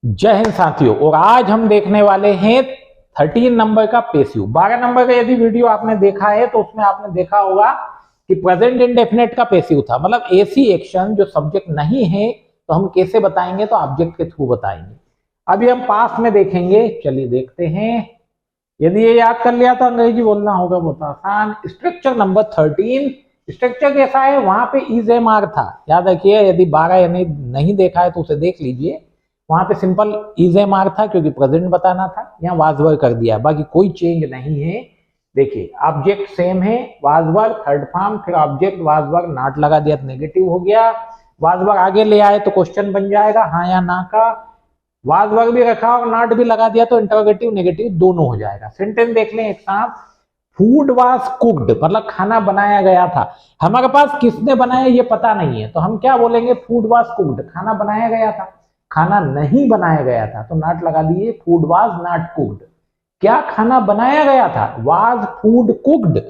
जय हिंद साथियों। और आज हम देखने वाले हैं 13 नंबर का पेसिव। 12 नंबर का यदि वीडियो आपने देखा है तो उसमें आपने देखा होगा कि प्रेजेंट इंडेफिनिट का पेसिव था, मतलब ऐसी एक्शन जो सब्जेक्ट नहीं है तो हम कैसे बताएंगे, तो ऑब्जेक्ट के थ्रू बताएंगे। अभी हम पास्ट में देखेंगे, चलिए देखते हैं। यदि ये याद कर लिया तो अंग्रेजी बोलना होगा बहुत आसान। स्ट्रक्चर नंबर 13, स्ट्रक्चर कैसा है, वहां पे इज एम आर था, याद रखिए। यदि 12 यानी नहीं देखा है तो उसे देख लीजिए। वहां पे सिंपल इज एम आर था क्योंकि प्रेजेंट बताना था, यहाँ वाज वर कर दिया, बाकी कोई चेंज नहीं है। देखिए ऑब्जेक्ट सेम है, वाज वर थर्ड फॉर्म, फिर ऑब्जेक्ट वाज वर नॉट लगा दिया तो नेगेटिव हो गया। वाज वर आगे ले आए तो क्वेश्चन बन जाएगा हाँ या ना का। वाज वर भी रखा और नॉट भी लगा दिया तो इंटरोगेटिव नेगेटिव दोनों हो जाएगा। सेंटेंस देख लें एक साथ। फूड वाज कुक्ड, मतलब खाना बनाया गया था। हमारे पास किसने बनाया ये पता नहीं है तो हम क्या बोलेंगे, फूड वाज कुक्ड, खाना बनाया गया था। खाना नहीं बनाया गया था तो नॉट लगा दिए, फूड वाज नॉट कुक्ड। क्या खाना बनाया गया था, वाज फूड कुक्ड।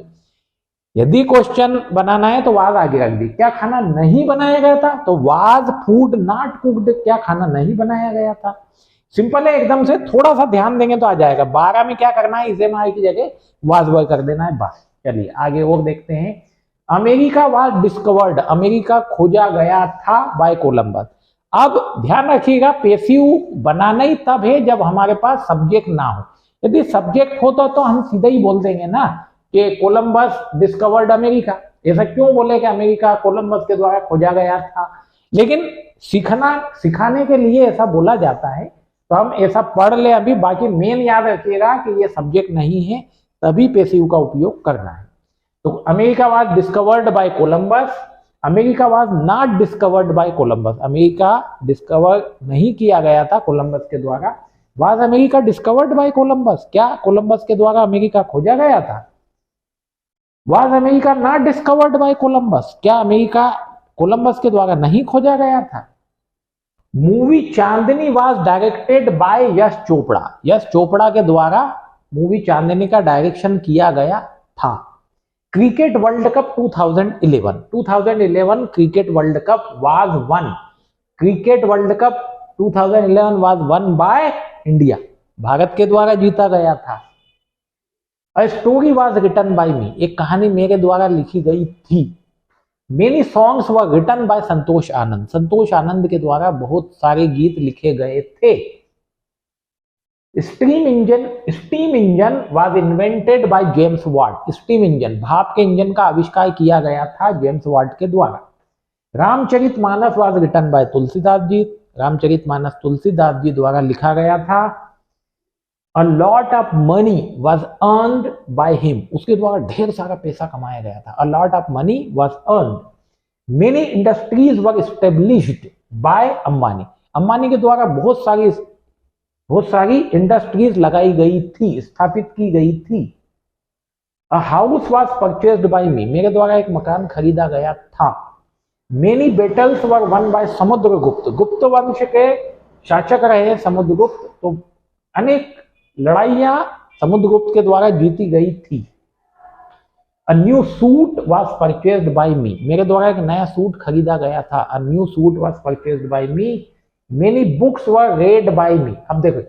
यदि क्वेश्चन बनाना है तो वाज आगे रख दी। क्या खाना नहीं बनाया गया था, तो वाज फूड नॉट कुक्ड, क्या खाना नहीं बनाया गया था। सिंपल है एकदम से, थोड़ा सा ध्यान देंगे तो आ जाएगा। 12 में क्या करना है, इज एम आई की जगह वाज वर कर देना है बस। चलिए आगे और देखते हैं। अमेरिका वाज डिस्कवर्ड, अमेरिका खोजा गया था बाय कोलंबस। अब ध्यान रखिएगा, पेसिव बनाना ही तब है जब हमारे पास सब्जेक्ट ना हो। यदि सब्जेक्ट हो तो हम सीधा ही बोल देंगे ना कि कोलंबस डिस्कवर्ड अमेरिका। ऐसा क्यों बोले कि अमेरिका कोलंबस के द्वारा खोजा गया था, लेकिन सिखाने के लिए ऐसा बोला जाता है तो हम ऐसा पढ़ ले अभी। बाकी मेन याद रखिएगा कि ये सब्जेक्ट नहीं है, तभी पेसिव का उपयोग करना है। तो America was discovered by Columbus, America was not discovered by Columbus, America discover नहीं किया गया था कोलंबस के द्वारा। Was America discovered by Columbus, क्या कोलंबस के द्वारा अमेरिका खोजा गया था। Was America not discovered by Columbus, क्या अमेरिका कोलंबस के द्वारा नहीं खोजा गया था। Movie Chandni was directed by Yash Chopra, Yash Chopra के द्वारा मूवी चांदनी का डायरेक्शन किया गया था। Cricket world cup 2011 cricket world cup was won, cricket world cup 2011 was won by India, Bharat के द्वारा जीता गया था। A story was written by me, एक कहानी मेरे द्वारा लिखी गई थी। Many songs were written by Santosh Anand, Santosh Anand के द्वारा बहुत सारे गीत लिखे गए थे। Steam engine was invented by James Watt, steam engine भाप के इंजन का आविष्कार किया गया था जेम्स वाट के द्वारा। Ramcharitmanas was written by Tulsidas ji, Ramcharitmanas Tulsidas ji द्वारा लिखा गया था। A lot of money was earned by him, उसके द्वारा ढेर सारा पैसा कमाया गया था। A lot of money was earned. Many industries were established by Ambani, Ambani के द्वारा बहुत सारी इंडस्ट्रीज लगाई गई थी, स्थापित की गई थी। A house was purchased by me, मेरे द्वारा एक मकान खरीदा गया था। Many battles were won by Samudragupta, Gupta वंश के शासक रहे समुद्रगुप्त, तो अनेक लड़ाइयां समुद्रगुप्त के द्वारा जीती गई थी। A new suit was purchased by me, मेरे द्वारा एक नया सूट खरीदा गया था। A new suit was purchased by me. Many books were read by me, अब देखो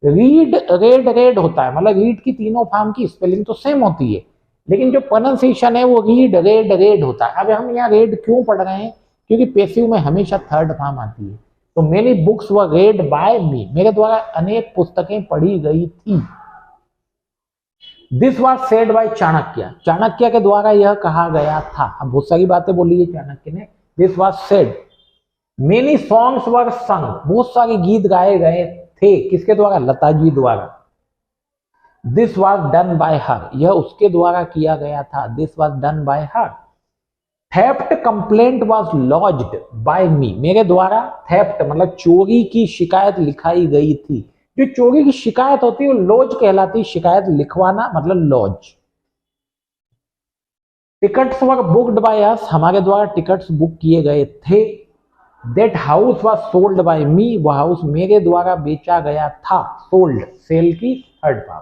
रेड होता है, मतलब रीड की तीनों फॉर्म की स्पेलिंग तो सेम होती है, लेकिन जो प्रोनाउंसिएशन है वो रेड होता है। अब हम यहाँ रेड क्यों पढ़ रहे हैं, क्योंकि पेसिव में हमेशा थर्ड फॉर्म आती है। तो many books were read by me, मेरे द्वारा अनेक पुस्तकें पढ़ी गई थी। This was said bye Chanakya, Chanakya के द्वारा यह कहा गया था। अब बहुत सारी बातें बोली है चाणक्य ने। This was said. Many songs वर संग, बहुत सारे गीत गाए गए थे, किसके द्वारा, लता जी द्वारा। This was done by her, यह उसके द्वारा किया गया था। This was done by her. Theft complaint was lodged by me, मेरे द्वारा थेफ्ट मतलब चोरी की शिकायत लिखाई गई थी। जो चोरी की शिकायत होती है वो लॉज कहलाती, शिकायत लिखवाना मतलब lodge. Tickets were booked by us, हमारे द्वारा टिकट्स बुक किए गए थे। That house was sold by me, वह हाउस मेरे द्वारा बेचा गया था। सोल्ड सेल की third form.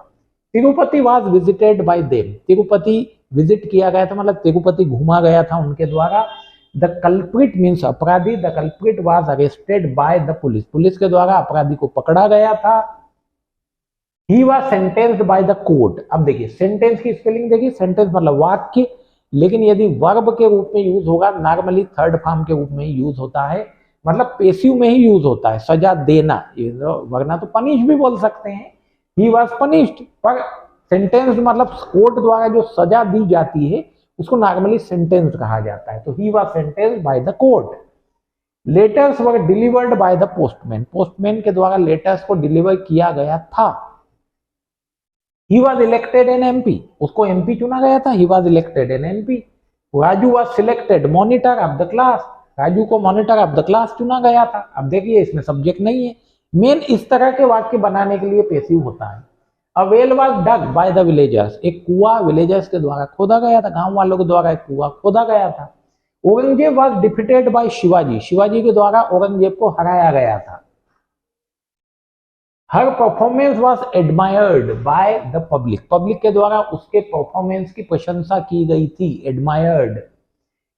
Tirupati was visited by them, Tirupati visit किया गया था, मतलब तिरुपति घूमा गया था उनके द्वारा। द कल्प्रिट मीन्स अपराधी, the culprit was arrested by the police, police के द्वारा अपराधी को पकड़ा गया था। He was sentenced by the court. अब देखिए सेंटेंस की स्पेलिंग देखिए, सेंटेंस मतलब वाक्य, लेकिन यदि वर्ब के रूप में यूज होगा नॉर्मली थर्ड फॉर्म के रूप में ही यूज होता है, मतलब पेसिव में ही यूज होता है, सजा देना, वरना तो पनिश भी बोल सकते हैं। ही वाज पनिश्ड, पर सेंटेंस मतलब कोर्ट द्वारा जो सजा दी जाती है उसको नॉर्मली सेंटेंस कहा जाता है, तो he was sentenced by the court. Letters were delivered by the postman, postman के द्वारा लेटर्स को डिलीवर किया गया था। He was elected an MP, उसको एमपी चुना गया था, he was elected an MP. Raju was selected monitor of the class, Raju को मॉनिटर ऑफ द क्लास चुना गया था। अब देखिए इसमें सब्जेक्ट नहीं है, मेन इस तरह के वाक्य बनाने के लिए पेसिव होता है। A well was dug by the villagers, एक कुआं विलेजर्स के द्वारा खोदा गया था, गांव वालों के द्वारा एक कुआं खोदा गया था। Aurangzeb was defeated by Shivaji, Shivaji के द्वारा औरंगजेब को हराया गया था। हर performance was admired by the public, public के द्वारा उसके परफॉर्मेंस की प्रशंसा की गई थी, admired.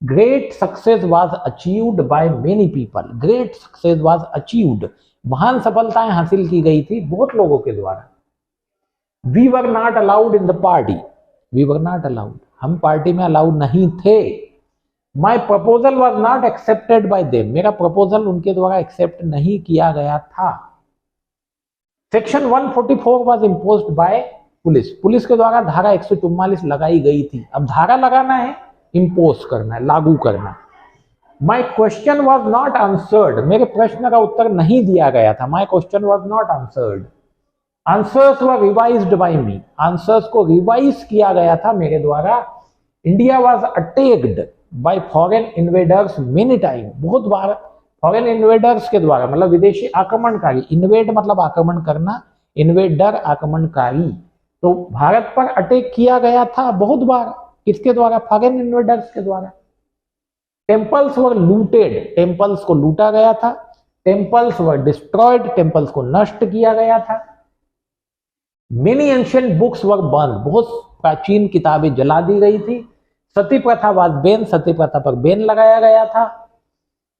Great success was achieved by many people, great success was achieved, महान सफलताएं हासिल की गई थी बहुत लोगों के द्वारा। We were not allowed in the party, we were not allowed, हम पार्टी में अलाउड नहीं थे। My proposal was not accepted by them, मेरा प्रपोजल उनके द्वारा एक्सेप्ट नहीं किया गया था। Section 144 was imposed by police, police के द्वारा धारा 144 लगाई गई थी। अब धारा लगाना है, इम्पोज करना है, लागू करना। My question was not answered, मेरे प्रश्न का उत्तर नहीं दिया गया था। My question was not answered. Answers were revised by me, answers को रिवाइज किया गया था मेरे द्वारा। India was attacked by foreign invaders many time, बहुत बार फॉरेन इन्वेडर्स के द्वारा, मतलब विदेशी आक्रमणकारी, इन्वेड मतलब आक्रमण करना, इन्वेडर आक्रमणकारी, तो भारत पर अटैक किया गया था बहुत बार, किसके द्वारा? फॉरेन इन्वेडर्स के द्वारा। टेम्पल्स वर लूटेड, टेम्पल्स को लूटा गया था। टेम्पल्स वर डिस्ट्रॉयड, टेम्पल्स को नष्ट किया गया था। मेनी एंशिएंट बुक्स वर बर्न, बहुत प्राचीन किताबें जला दी गई थी। सती प्रथा वाज बैन, सती प्रथा पर बैन लगाया गया था।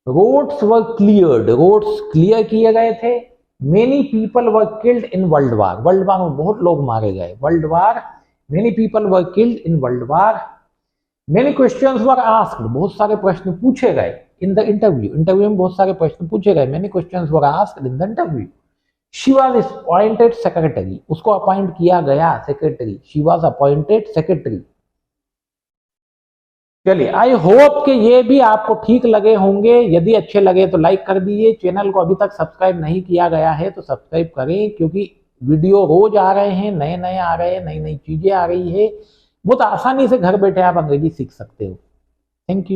Roads were cleared, roads clear किए गए थे। Many people were killed in world war, world war में बहुत लोग मारे गए। World war, many people were killed in world war. Many questions were asked, बहुत सारे प्रश्न पूछे गए। इन द इंटरव्यू, इंटरव्यू में बहुत सारे प्रश्न पूछे गए। Many questions were asked in the interview. She was appointed secretary, उसको अपॉइंट किया गया secretary. She was appointed secretary. चलिए, आई होप कि ये भी आपको ठीक लगे होंगे। यदि अच्छे लगे तो लाइक कर दीजिए। चैनल को अभी तक सब्सक्राइब नहीं किया गया है तो सब्सक्राइब करें, क्योंकि वीडियो रोज आ रहे हैं, नए नए आ रहे हैं, नई नई चीजें आ रही है। बहुत आसानी से घर बैठे आप अंग्रेजी सीख सकते हो। Thank you.